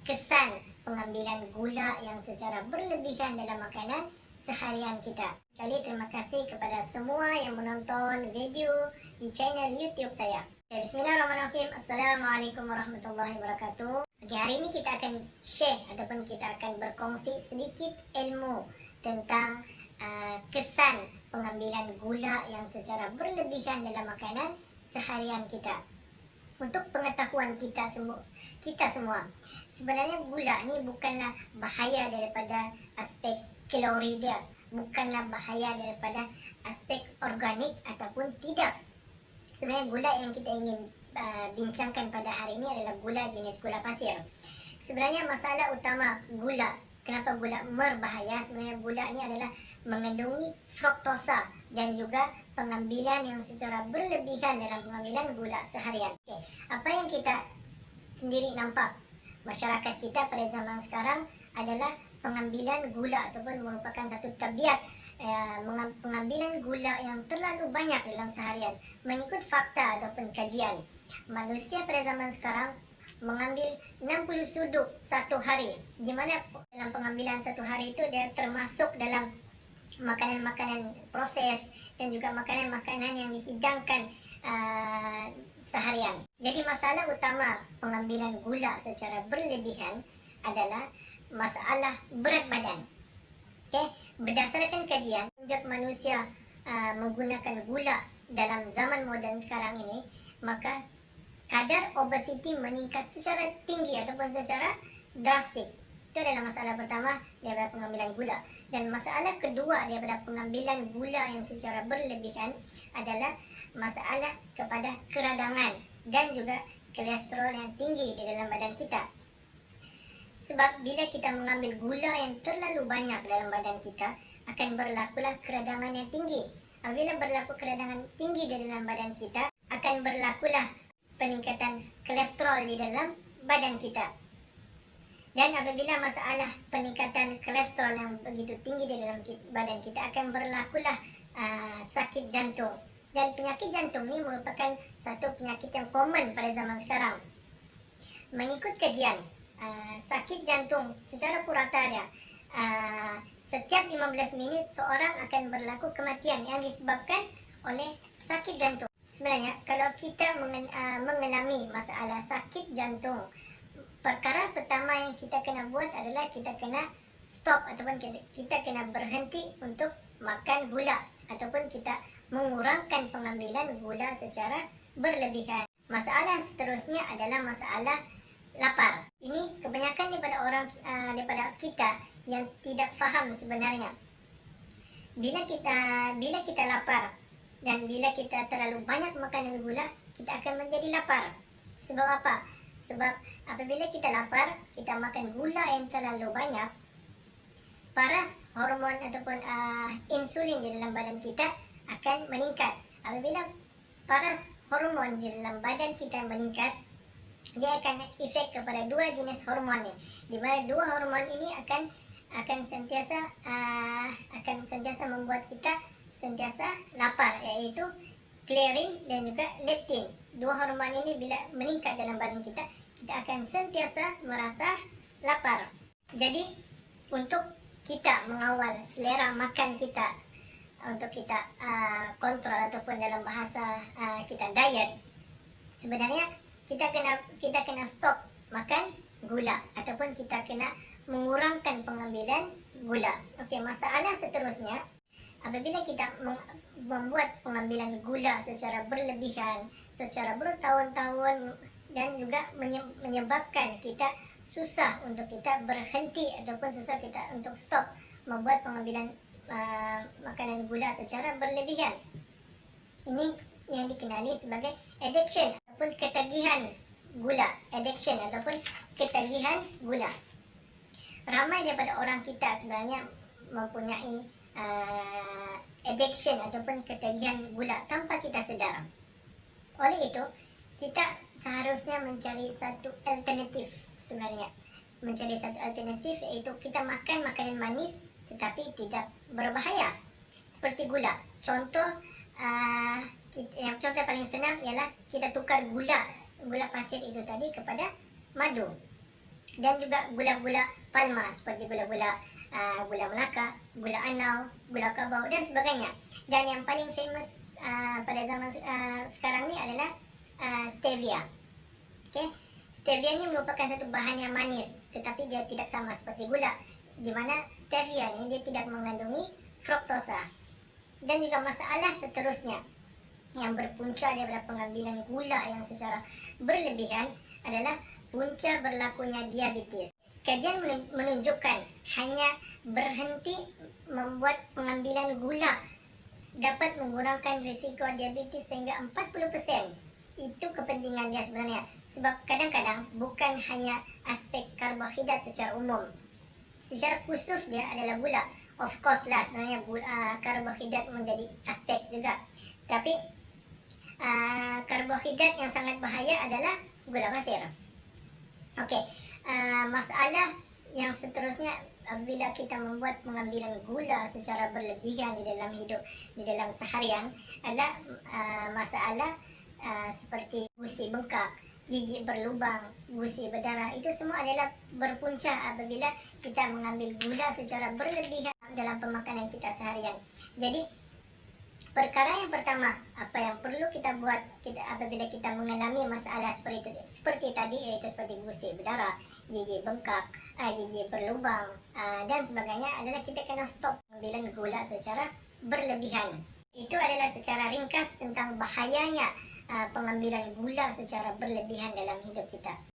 kesan pengambilan gula yang secara berlebihan dalam makanan seharian kita. Sekali terima kasih kepada semua yang menonton video di channel YouTube saya. Bismillahirrahmanirrahim. Assalamualaikum warahmatullahi wabarakatuh. Pagi hari ini kita akan share ataupun kita akan berkongsi sedikit ilmu tentang kesan pengambilan gula yang secara berlebihan dalam makanan seharian kita. Untuk pengetahuan kita semua, sebenarnya gula ni bukanlah bahaya daripada aspek kalori dia, bukanlah bahaya daripada aspek organik ataupun tidak. Sebenarnya gula yang kita ingin bincangkan pada hari ini adalah gula jenis gula pasir. Sebenarnya masalah utama gula, kenapa gula berbahaya, sebenarnya gula ni adalah mengandungi fruktosa dan juga pengambilan yang secara berlebihan dalam pengambilan gula seharian. Apa yang kita sendiri nampak masyarakat kita pada zaman sekarang adalah pengambilan gula ataupun merupakan satu tabiat pengambilan gula yang terlalu banyak dalam seharian. Mengikut fakta ataupun kajian, manusia pada zaman sekarang mengambil 60 suduk satu hari, di mana dalam pengambilan satu hari itu dia termasuk dalam makanan-makanan proses dan juga makanan-makanan yang dihidangkan seharian. Jadi masalah utama pengambilan gula secara berlebihan adalah masalah berat badan. Berdasarkan kajian, sejak manusia menggunakan gula dalam zaman moden sekarang ini, maka kadar obesiti meningkat secara tinggi ataupun secara drastik. Itu adalah masalah pertama daripada pengambilan gula. Dan masalah kedua daripada pengambilan gula yang secara berlebihan adalah masalah kepada keradangan dan juga kolesterol yang tinggi di dalam badan kita. Sebab bila kita mengambil gula yang terlalu banyak dalam badan kita, akan berlakulah keradangan yang tinggi. Apabila berlaku keradangan tinggi di dalam badan kita, akan berlakulah peningkatan kolesterol di dalam badan kita. Dan apabila masalah peningkatan kolesterol yang begitu tinggi di dalam badan kita, akan berlakulah sakit jantung. Dan penyakit jantung ini merupakan satu penyakit yang common pada zaman sekarang. Mengikut kajian, sakit jantung secara purata dia, setiap 15 minit seorang akan berlaku kematian yang disebabkan oleh sakit jantung. Sebenarnya kalau kita mengalami masalah sakit jantung, perkara pertama yang kita kena buat adalah kita kena stop ataupun kita kena berhenti untuk makan gula ataupun kita mengurangkan pengambilan gula secara berlebihan. Masalah seterusnya adalah masalah lapar. Ini kebanyakan daripada kita yang tidak faham sebenarnya. Bila kita lapar dan bila kita terlalu banyak makan gula, kita akan menjadi lapar. Sebab apa? Sebab apabila kita lapar, kita makan gula yang terlalu banyak, paras hormon ataupun insulin di dalam badan kita akan meningkat. Apabila paras hormon di dalam badan kita meningkat, dia akan efek kepada dua jenis hormon ni, di mana dua hormon ini akan sentiasa membuat kita sentiasa lapar, iaitu ghrelin dan juga leptin. Dua hormon ini bila meningkat dalam badan kita, kita akan sentiasa merasa lapar. Jadi untuk kita mengawal selera makan kita, untuk kita kontrol ataupun dalam bahasa kita diet, sebenarnya kita kena stop makan gula ataupun kita kena mengurangkan pengambilan gula. Okey, masalah seterusnya, apabila kita membuat pengambilan gula secara berlebihan, secara bertahun-tahun, dan juga menyebabkan kita susah untuk kita berhenti ataupun susah kita untuk stop membuat pengambilan makanan gula secara berlebihan. Ini yang dikenali sebagai addiction ataupun ketagihan gula. Addiction ataupun ketagihan gula. Ramai daripada orang kita sebenarnya mempunyai addiction ataupun ketagihan gula tanpa kita sedar. Oleh itu, kita seharusnya mencari satu alternatif sebenarnya. Mencari satu alternatif iaitu kita makan makanan manis tetapi tidak berbahaya. Seperti gula. Contoh paling senang ialah kita tukar gula pasir itu tadi kepada madu. Dan juga gula-gula palma seperti gula-gula gula melaka, gula anau, gula kabau dan sebagainya. Dan yang paling famous pada zaman sekarang ni adalah stevia. Okay? Stevia ni merupakan satu bahan yang manis, tetapi dia tidak sama seperti gula, di mana stevia ni dia tidak mengandungi fruktosa. Dan juga masalah seterusnya yang berpunca daripada pengambilan gula yang secara berlebihan adalah punca berlakunya diabetes. Kajian menunjukkan hanya berhenti membuat pengambilan gula dapat mengurangkan risiko diabetes sehingga 40%. Itu kepentingan dia sebenarnya. Sebab kadang-kadang bukan hanya aspek karbohidrat secara umum. Secara khusus dia adalah gula. Of course lah sebenarnya karbohidrat menjadi aspek juga. Tapi karbohidrat yang sangat bahaya adalah gula pasir. Okey, masalah yang seterusnya bila kita membuat pengambilan gula secara berlebihan di dalam hidup, di dalam seharian adalah masalah seperti gusi bengkak, gigi berlubang, gusi berdarah. Itu semua adalah berpunca apabila kita mengambil gula secara berlebihan dalam pemakanan kita seharian. Jadi perkara yang pertama, apa yang perlu kita buat apabila kita mengalami masalah seperti tadi, iaitu seperti gusi berdarah, gigi bengkak, gigi berlubang dan sebagainya, adalah kita kena stop pengambilan gula secara berlebihan. Itu adalah secara ringkas tentang bahayanya pengambilan gula secara berlebihan dalam hidup kita.